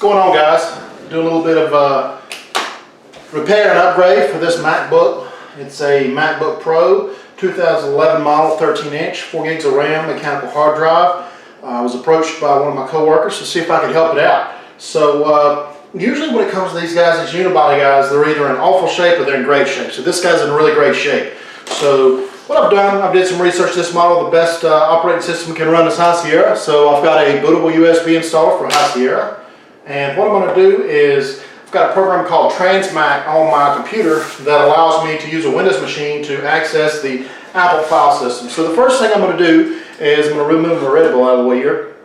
going on, guys? Doing a little bit of repair and upgrade for this MacBook. It's a MacBook Pro 2011 model, 13-inch, 4 gigs of RAM, mechanical hard drive. I was approached by one of my co-workers to see if I could help it out. So usually when it comes to these guys, these unibody guys, they're either in awful shape or they're in great shape. So this guy's in really great shape. So what I've done, I did some research. This model, the best operating system can run is High Sierra. So I've got a bootable USB installer for High Sierra. And what I'm going to do is, I've got a program called TransMac on my computer that allows me to use a Windows machine to access the Apple file system. So the first thing I'm going to do is I'm going to remove the Red Bull out of the way here.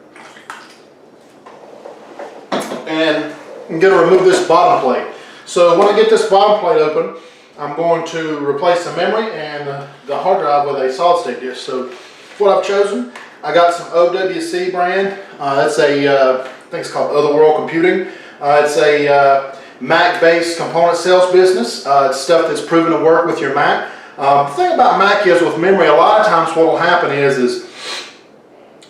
And I'm going to remove this bottom plate. So when I get this bottom plate open, I'm going to replace the memory and the hard drive with a solid state disk. So what I've chosen, I got some OWC brand. It's a, I think it's called Otherworld Computing. It's a Mac-based component sales business. It's stuff that's proven to work with your Mac. The thing about Mac is with memory, a lot of times what will happen is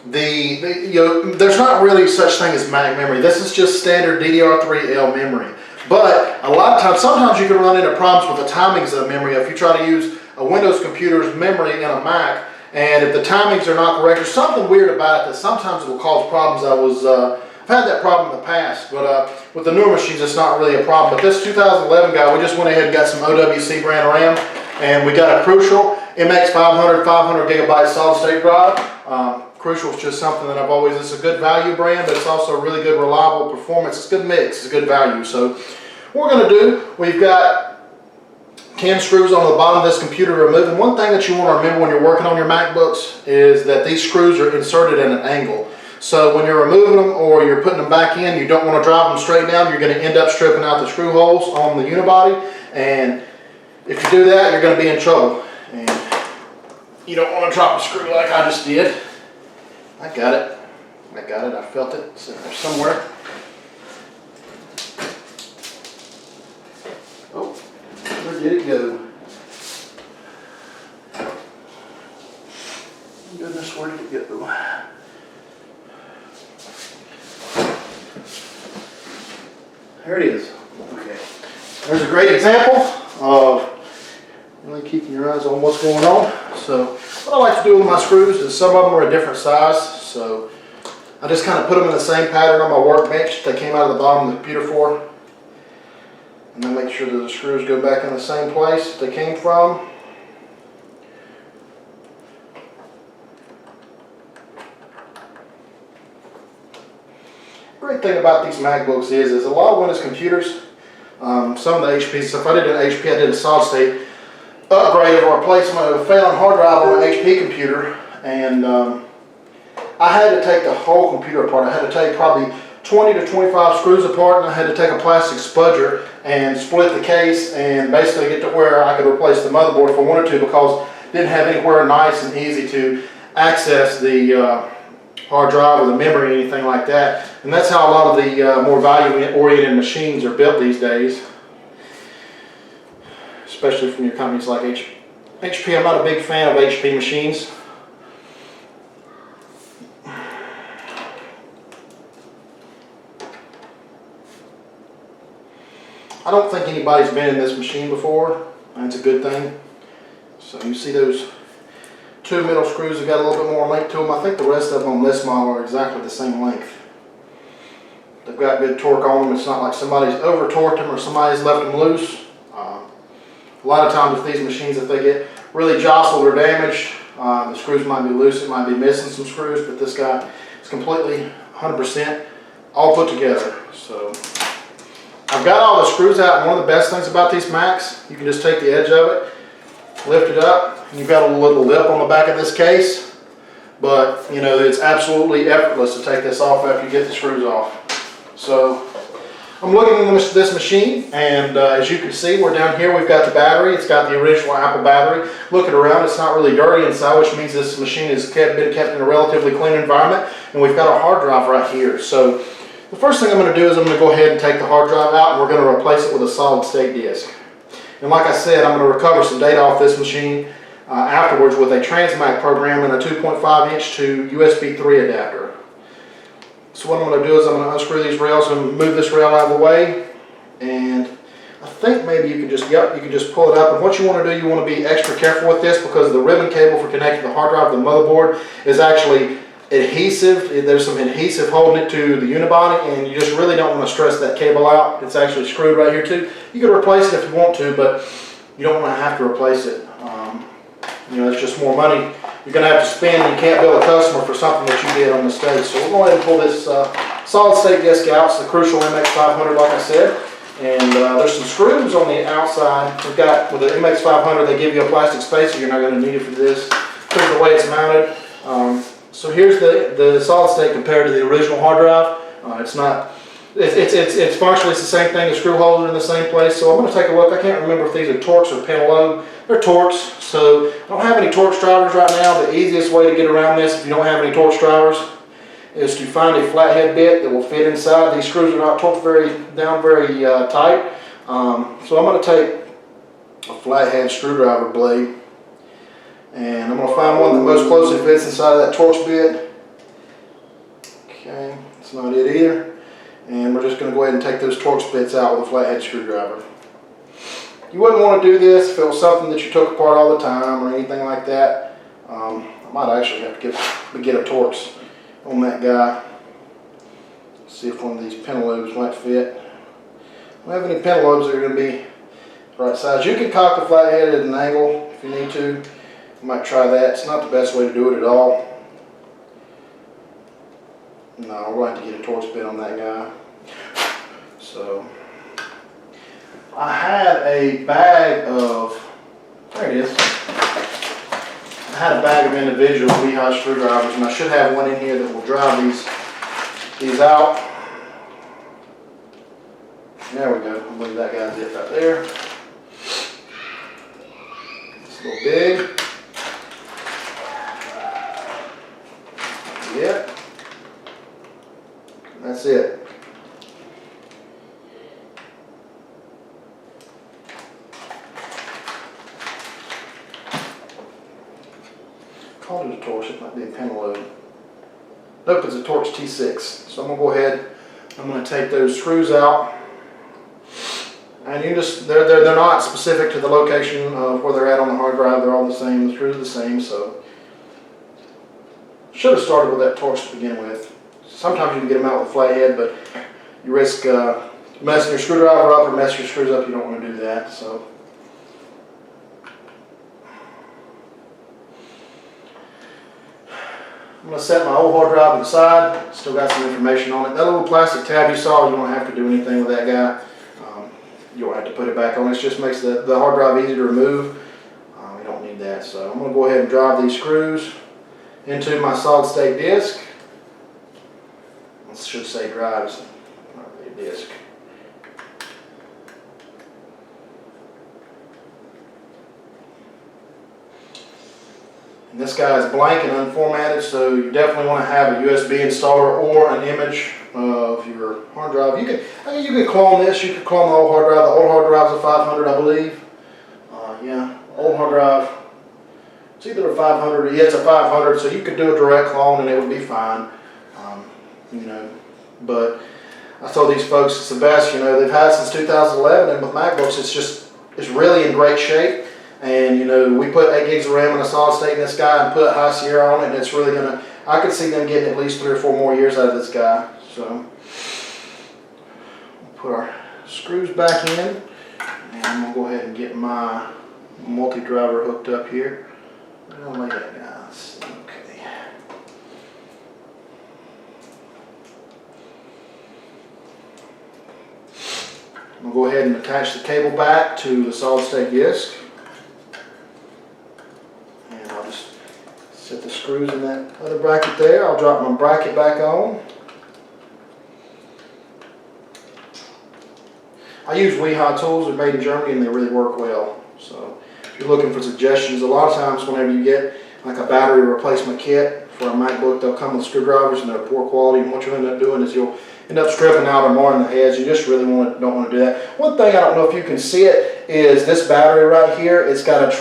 there's not really such thing as Mac memory. This is just standard DDR3L memory. But a lot of times, sometimes you can run into problems with the timings of memory. If you try to use a Windows computer's memory in a Mac, and if the timings are not correct, there's something weird about it that sometimes it will cause problems. I've had that problem in the past, but with the newer machines, it's not really a problem. But this 2011 guy, we just went ahead and got some OWC brand RAM, and we got a Crucial MX 500 gigabyte solid state drive. Crucial is just something that it's a good value brand, but it's also a really good reliable performance. It's a good mix, it's a good value. So what we're going to do, we've got 10 screws on the bottom of this computer to remove. And one thing that you want to remember when you're working on your MacBooks is that these screws are inserted at an angle. So when you're removing them or you're putting them back in, you don't want to drive them straight down. You're going to end up stripping out the screw holes on the unibody. And if you do that, you're going to be in trouble. And you don't want to drop a screw like I just did. I got it. I felt it. It's in there somewhere. Oh, where did it go? Goodness, where did it go? There it is. Okay. There's a great example of really keeping your eyes on what's going on. So what I like to do with my screws is some of them are a different size. So I just kind of put them in the same pattern on my workbench they came out of the bottom of the computer for. And then make sure that the screws go back in the same place they came from. Great thing about these MacBooks is a lot of Windows computers, some of the HP stuff, I did an HP, I did a solid state upgrade or replacement of a failing hard drive on an HP computer, and I had to take the whole computer apart. I had to take probably 20 to 25 screws apart, and I had to take a plastic spudger and split the case and basically get to where I could replace the motherboard if I wanted to, because it didn't have anywhere nice and easy to access the hard drive or the memory or anything like that. And that's how a lot of the more value-oriented machines are built these days, especially from your companies like HP. I'm not a big fan of HP machines. I don't think anybody's been in this machine before. That's a good thing. So you see those two middle screws have got a little bit more length to them. I think the rest of them on this model are exactly the same length. They've got good torque on them. It's not like somebody's over torqued them or somebody's left them loose. A lot of times with these machines, if they get really jostled or damaged, the screws might be loose, it might be missing some screws, but this guy is completely 100% all put together. So I've got all the screws out, and one of the best things about these Macs, you can just take the edge of it, lift it up, and you've got a little lip on the back of this case, but you know, it's absolutely effortless to take this off after you get the screws off. So I'm looking at this machine, and as you can see, we're down here, we've got the battery. It's got the original Apple battery. Looking around, it's not really dirty inside, which means this machine has been kept in a relatively clean environment, and we've got a hard drive right here. So the first thing I'm going to do is I'm going to go ahead and take the hard drive out, and we're going to replace it with a solid state disk. And like I said, I'm going to recover some data off this machine afterwards with a TransMac program and a 2.5-inch to USB 3 adapter. So what I'm going to do is I'm going to unscrew these rails and move this rail out of the way. And I think maybe you can just, you can just pull it up. And what you want to do, you want to be extra careful with this because the ribbon cable for connecting the hard drive to the motherboard is actually adhesive. There's some adhesive holding it to the unibody, and you just really don't want to stress that cable out. It's actually screwed right here too. You can replace it if you want to, but you don't want to have to replace it. You know, it's just more money you're going to have to spend. You can't bill a customer for something that you did on mistake. So we'll go ahead and pull this solid state disc out. It's the Crucial MX500, like I said. And there's some screws on the outside. We've got, with the MX500, they give you a plastic spacer. You're not going to need it for this because of the way it's mounted. So here's the solid state compared to the original hard drive. It's functionally it's the same thing. The screw holes are in the same place. So I'm going to take a look. I can't remember if these are Torx or Pentalobe. They're Torx. So I don't have any Torx drivers right now. The easiest way to get around this, if you don't have any Torx drivers, is to find a flathead bit that will fit inside. These screws are not torqued down very tight. So I'm going to take a flathead screwdriver blade, and I'm going to find one that most closely fits inside of that Torx bit. Okay, that's not it either. And we're just going to go ahead and take those Torx bits out with a flathead screwdriver. You wouldn't want to do this if it was something that you took apart all the time or anything like that. I might actually have to get a Torx on that guy. See if one of these Pentalobes might fit. I don't have any Pentalobes that are going to be the right size. You can cock the flathead at an angle if you need to. You might try that. It's not the best way to do it at all. No, we're going to have to get a Torx bit on that guy. So, I had a bag of, there it is. I had a bag of individual Lehigh screwdrivers, and I should have one in here that will drive these out. There we go. I believe that guy's it right there. It's a little big. Yep. That's it. Called it a Torx, it might be a Pentalobe. Nope, it's a Torx T6. So I'm going to go ahead, I'm going to take those screws out. And you just, they're not specific to the location of where they're at on the hard drive. They're all the same, the screws are the same. So should have started with that Torx to begin with. Sometimes you can get them out with a flathead, but you risk messing your screwdriver up or messing your screws up. You don't want to do that. So I'm going to set my old hard drive to the side. Still got some information on it. That little plastic tab you saw, you don't have to do anything with that guy. You don't have to put it back on. It just makes the hard drive easy to remove. You don't need that. So I'm going to go ahead and drive these screws into my solid state disc. It should say drives, not really a disc. And this guy is blank and unformatted, so you definitely want to have a USB installer or an image of your hard drive. You can clone this. You can clone the old hard drive. The old hard drive's a 500, I believe. Yeah, old hard drive. It's either a 500 or yeah, it's a 500. So you could do a direct clone and it would be fine. You know, but I told these folks it's the best. You know, they've had it since 2011, and with MacBooks, it's really in great shape. And you know, we put 8 gigs of RAM in a solid state in this guy and put High Sierra on it, and it's really gonna. I could see them getting at least 3 or 4 more years out of this guy. So we'll put our screws back in, and I'm gonna go ahead and get my multi-driver hooked up here. I'll lay that guy. Okay. I'm gonna go ahead and attach the cable back to the solid state disc. Set the screws in that other bracket there. I'll drop my bracket back on. I use Lehigh tools. They're made in Germany and they really work well. So if you're looking for suggestions, a lot of times whenever you get like a battery replacement kit for a MacBook, they'll come with screwdrivers and they're poor quality, and what you'll end up doing is you'll end up stripping out or marring the heads. You just really don't want to do that. One thing, I don't know if you can see it, is this battery right here. It's got a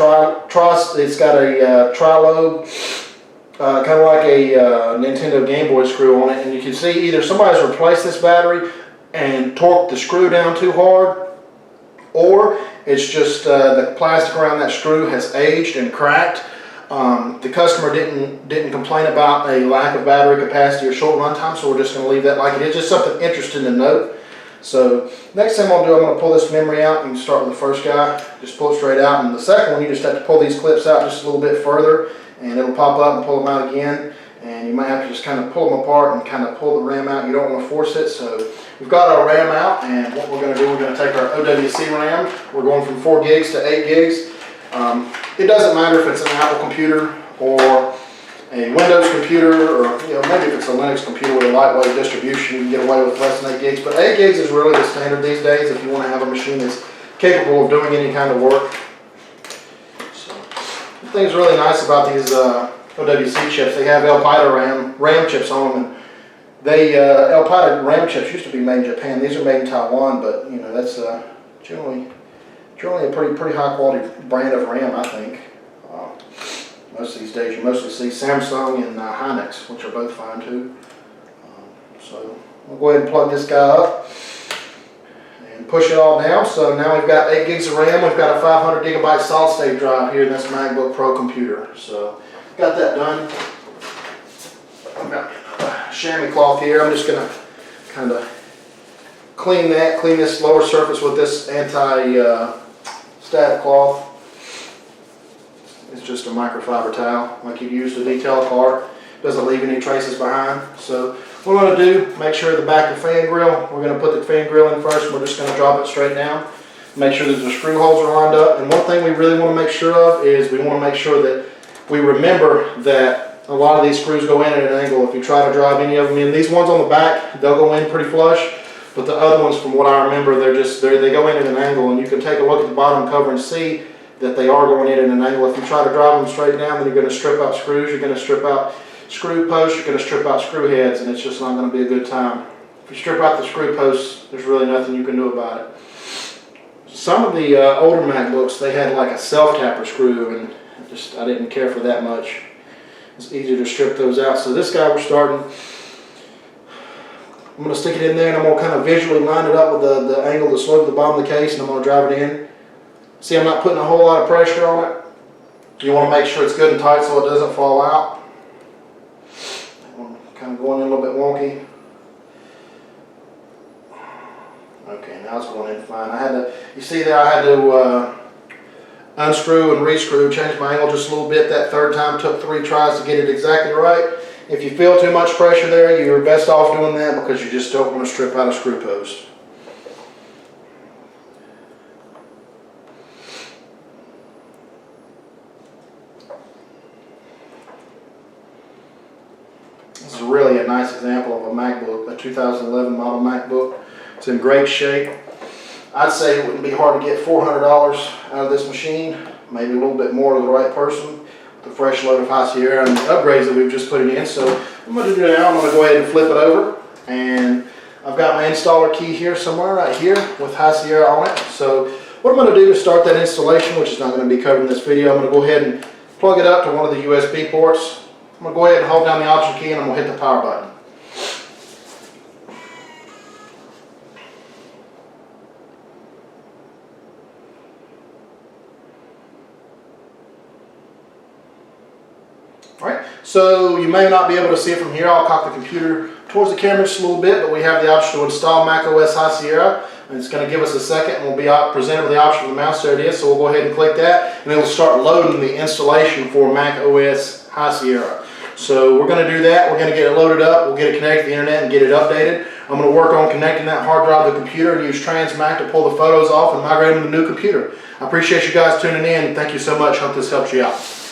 tri-lobe kind of like a Nintendo Game Boy screw on it, and you can see either somebody's replaced this battery and torqued the screw down too hard, or it's just the plastic around that screw has aged and cracked. The customer didn't complain about a lack of battery capacity or short run time, so we're just going to leave that like it is. Just something interesting to note. So next thing I'll do, I'm going to pull this memory out. You can start with the first guy, just pull it straight out, and the second one you just have to pull these clips out just a little bit further, and it'll pop up and pull them out again. And you might have to just kind of pull them apart and kind of pull the RAM out. You don't want to force it. So we've got our RAM out, and what we're going to do, we're going to take our OWC RAM. We're going from 4 gigs to 8 gigs. It doesn't matter if it's an Apple computer or a Windows computer, or maybe if it's a Linux computer with a lightweight distribution, you can get away with less than 8 gigs. But 8 gigs is really the standard these days if you want to have a machine that's capable of doing any kind of work. So the thing's really nice about these OWC chips. They have Elpida RAM chips on them. And they Elpida RAM chips used to be made in Japan. These are made in Taiwan, but that's generally a pretty high quality brand of RAM, I think. Most of these days you mostly see Samsung and Hynix, which are both fine too. So we'll go ahead and plug this guy up and push it all down. So now we've got 8 gigs of RAM. We've got a 500 gigabyte solid state drive here in this MacBook Pro computer. So got that done. I've got a chamois cloth here. I'm just going to kind of clean this lower surface with this anti-static cloth. It's just a microfiber towel like you'd use to detail a car. Doesn't leave any traces behind. So what we're going to do, make sure the back of the fan grill, we're going to put the fan grill in first, and we're just going to drop it straight down. Make sure that the screw holes are lined up. And one thing we really want to make sure of is we want to make sure that we remember that a lot of these screws go in at an angle. If you try to drive any of them in, these ones on the back, they'll go in pretty flush. But the other ones, from what I remember, they go in at an angle, and you can take a look at the bottom cover and see that they are going in at an angle. If you try to drive them straight down, then you're going to strip out screws, you're going to strip out screw posts, you're going to strip out screw heads, and it's just not going to be a good time. If you strip out the screw posts, there's really nothing you can do about it. Some of the older MacBooks, they had like a self-tapper screw, and I didn't care for that much. It's easier to strip those out. So this guy we're starting, I'm going to stick it in there, and I'm going to kind of visually line it up with the angle to slope the bottom of the case, and I'm going to drive it in. See, I'm not putting a whole lot of pressure on it. You want to make sure it's good and tight so it doesn't fall out. I'm kind of going in a little bit wonky. Okay, now it's going in fine. You see there, I had to unscrew and rescrew, change my angle just a little bit. That third time took 3 tries to get it exactly right. If you feel too much pressure there, you're best off doing that because you just don't want to strip out a screw post. This is really a nice example of a MacBook, a 2011 model MacBook. It's in great shape. I'd say it wouldn't be hard to get $400 out of this machine, maybe a little bit more to the right person. The fresh load of High Sierra and the upgrades that we've just put it in. So what I'm going to do now, I'm going to go ahead and flip it over, and I've got my installer key here somewhere right here with High Sierra on it. So what I'm going to do to start that installation, which is not going to be covered in this video, I'm going to go ahead and plug it up to one of the USB ports. I'm going to go ahead and hold down the option key, and I'm going to hit the power button. Alright, so you may not be able to see it from here. I'll cock the computer towards the camera just a little bit, but we have the option to install macOS High Sierra, and it's going to give us a second, and we'll be presented with the option of the mouse. There it is, so we'll go ahead and click that, and it'll start loading the installation for macOS High Sierra. So we're going to do that. We're going to get it loaded up, we'll get it connected to the internet and get it updated. I'm going to work on connecting that hard drive to the computer and use Transmac to pull the photos off and migrate them to the new computer. I appreciate you guys tuning in. Thank you so much. Hope this helps you out.